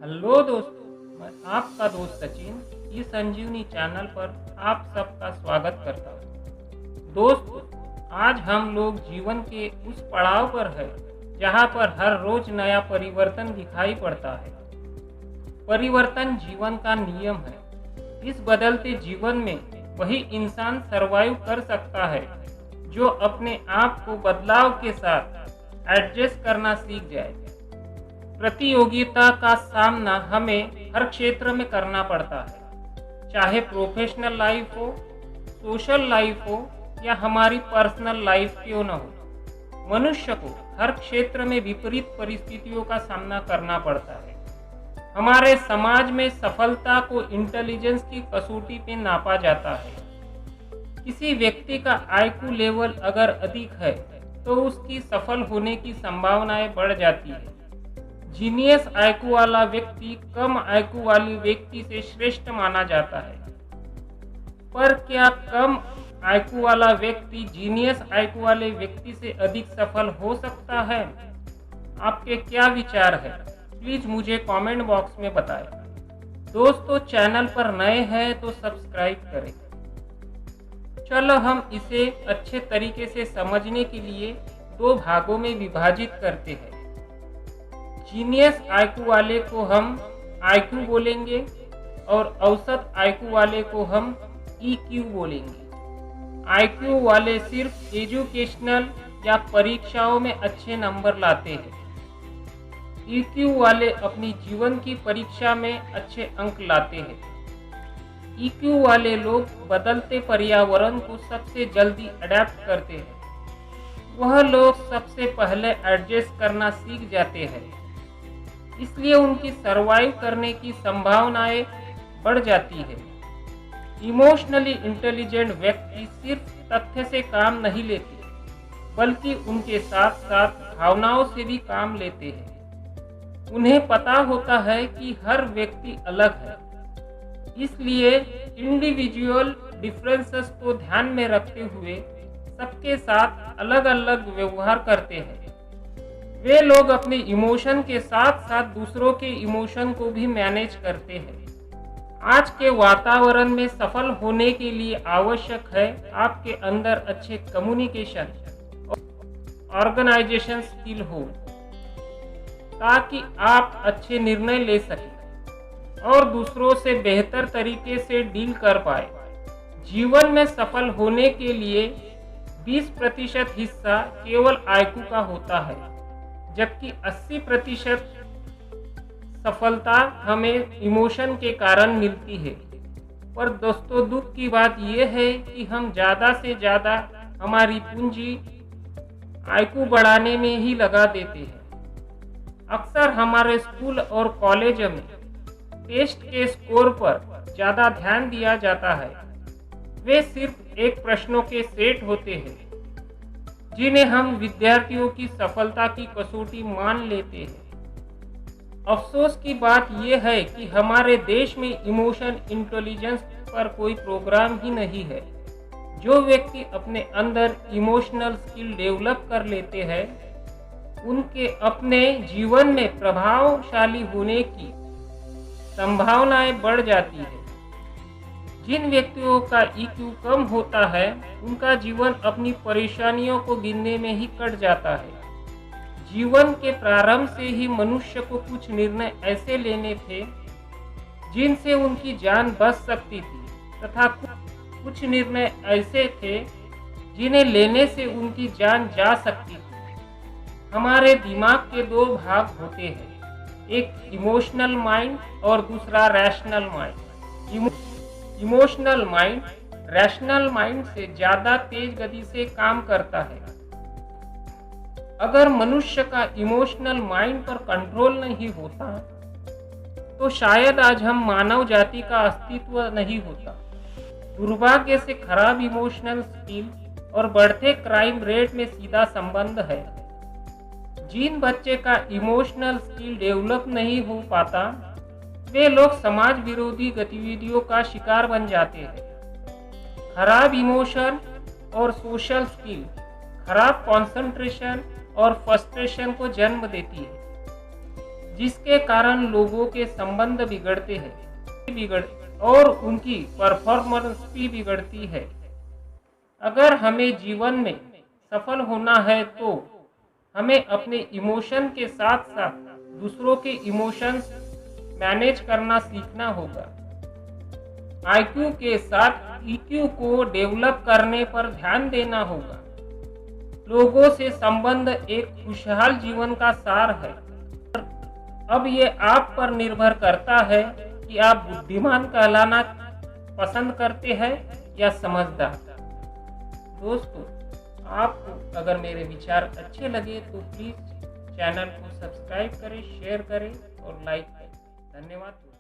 Hello दोस्तों, मैं आपका दोस्त सचिन ई संजीवनी चैनल पर आप सबका स्वागत करता हूँ। दोस्तों, आज हम लोग जीवन के उस पड़ाव पर है जहाँ पर हर रोज नया परिवर्तन दिखाई पड़ता है। परिवर्तन जीवन का नियम है। इस बदलते जीवन में वही इंसान सरवाइव कर सकता है जो अपने आप को बदलाव के साथ एडजस्ट करना सीख जाए। प्रतियोगिता का सामना हमें हर क्षेत्र में करना पड़ता है, चाहे प्रोफेशनल लाइफ हो, सोशल लाइफ हो या हमारी पर्सनल लाइफ क्यों न हो। मनुष्य को हर क्षेत्र में विपरीत परिस्थितियों का सामना करना पड़ता है। हमारे समाज में सफलता को इंटेलिजेंस की कसौटी पे नापा जाता है। किसी व्यक्ति का आईक्यू लेवल अगर अधिक है तो उसकी सफल होने की संभावनाएं बढ़ जाती है। जीनियस आईक्यू वाला व्यक्ति कम आईक्यू वाली व्यक्ति से श्रेष्ठ माना जाता है। पर क्या कम आईक्यू वाला व्यक्ति जीनियस आईक्यू वाले व्यक्ति से अधिक सफल हो सकता है? आपके क्या विचार है? प्लीज मुझे कमेंट बॉक्स में बताएं। दोस्तों, चैनल पर नए हैं तो सब्सक्राइब करें। चलो हम इसे अच्छे तरीके से समझने के लिए दो भागों में विभाजित करते हैं। जीनियस आईक्यू वाले को हम आईक्यू बोलेंगे और औसत आईक्यू वाले को हम ईक्यू बोलेंगे। आईक्यू वाले सिर्फ एजुकेशनल या परीक्षाओं में अच्छे नंबर लाते हैं। ईक्यू वाले अपनी जीवन की परीक्षा में अच्छे अंक लाते हैं। ईक्यू वाले लोग बदलते पर्यावरण को सबसे जल्दी अडेप्ट करते हैं। वह लोग सबसे पहले एडजस्ट करना सीख जाते हैं, इसलिए उनकी सरवाइव करने की संभावनाएं बढ़ जाती है। इमोशनली इंटेलिजेंट व्यक्ति सिर्फ तथ्य से काम नहीं लेते, बल्कि उनके साथ साथ भावनाओं से भी काम लेते हैं। उन्हें पता होता है कि हर व्यक्ति अलग है, इसलिए इंडिविजुअल डिफरेंसेस को ध्यान में रखते हुए सबके साथ अलग अलग व्यवहार करते हैं। वे लोग अपने इमोशन के साथ साथ दूसरों के इमोशन को भी मैनेज करते हैं। आज के वातावरण में सफल होने के लिए आवश्यक है आपके अंदर अच्छे कम्युनिकेशन और ऑर्गेनाइजेशन स्किल हो, ताकि आप अच्छे निर्णय ले सकें और दूसरों से बेहतर तरीके से डील कर पाए। जीवन में सफल होने के लिए 20% हिस्सा केवल आईक्यू का होता है, जबकि 80% सफलता हमें इमोशन के कारण मिलती है। पर दोस्तों, दुख की बात यह है कि हम ज़्यादा से ज़्यादा हमारी पूंजी आईक्यू बढ़ाने में ही लगा देते हैं। अक्सर हमारे स्कूल और कॉलेज में टेस्ट के स्कोर पर ज़्यादा ध्यान दिया जाता है। वे सिर्फ एक प्रश्नों के सेट होते हैं जिन्हें हम विद्यार्थियों की सफलता की कसौटी मान लेते हैं। अफसोस की बात यह है कि हमारे देश में इमोशन इंटेलिजेंस पर कोई प्रोग्राम ही नहीं है। जो व्यक्ति अपने अंदर इमोशनल स्किल डेवलप कर लेते हैं, उनके अपने जीवन में प्रभावशाली होने की संभावनाएं बढ़ जाती है। जिन व्यक्तियों का ईक्यू कम होता है, उनका जीवन अपनी परेशानियों को गिनने में ही कट जाता है। जीवन के प्रारंभ से ही मनुष्य को कुछ निर्णय ऐसे लेने थे जिनसे उनकी जान बच सकती थी, तथा कुछ निर्णय ऐसे थे जिन्हें लेने से उनकी जान जा सकती थी। हमारे दिमाग के दो भाग होते हैं, एक इमोशनल माइंड और दूसरा rational mind. Emotional mind rational mind से ज़्यादा तेज गति से काम करता है। अगर मनुष्य का इमोशनल माइंड पर कंट्रोल नहीं होता तो शायद आज हम मानव जाति का अस्तित्व नहीं होता। दुर्भाग्य से खराब इमोशनल स्किल और बढ़ते क्राइम रेट में सीधा संबंध है। जिन बच्चे का इमोशनल स्किल डेवलप नहीं हो पाता, वे लोग समाज विरोधी गतिविधियों का शिकार बन जाते हैं। खराब इमोशन और सोशल स्किल खराब कंसंट्रेशन और फ्रस्ट्रेशन को जन्म देती है। जिसके कारण लोगों के संबंध बिगड़ते हैं और उनकी परफॉर्मेंस भी बिगड़ती है। अगर हमें जीवन में सफल होना है तो हमें अपने इमोशन के साथ साथ दूसरों के इमोशंस मैनेज करना सीखना होगा। आईक्यू के साथ ईक्यू को डेवलप करने पर ध्यान देना होगा। लोगों से संबंध एक खुशहाल जीवन का सार है। अब ये आप पर निर्भर करता है कि आप बुद्धिमान कहलाना पसंद करते हैं या समझदार। दोस्तों, आपको अगर मेरे विचार अच्छे लगे तो प्लीज़ चैनल को सब्सक्राइब करें, शेयर करें और लाइक करें। धन्यवाद।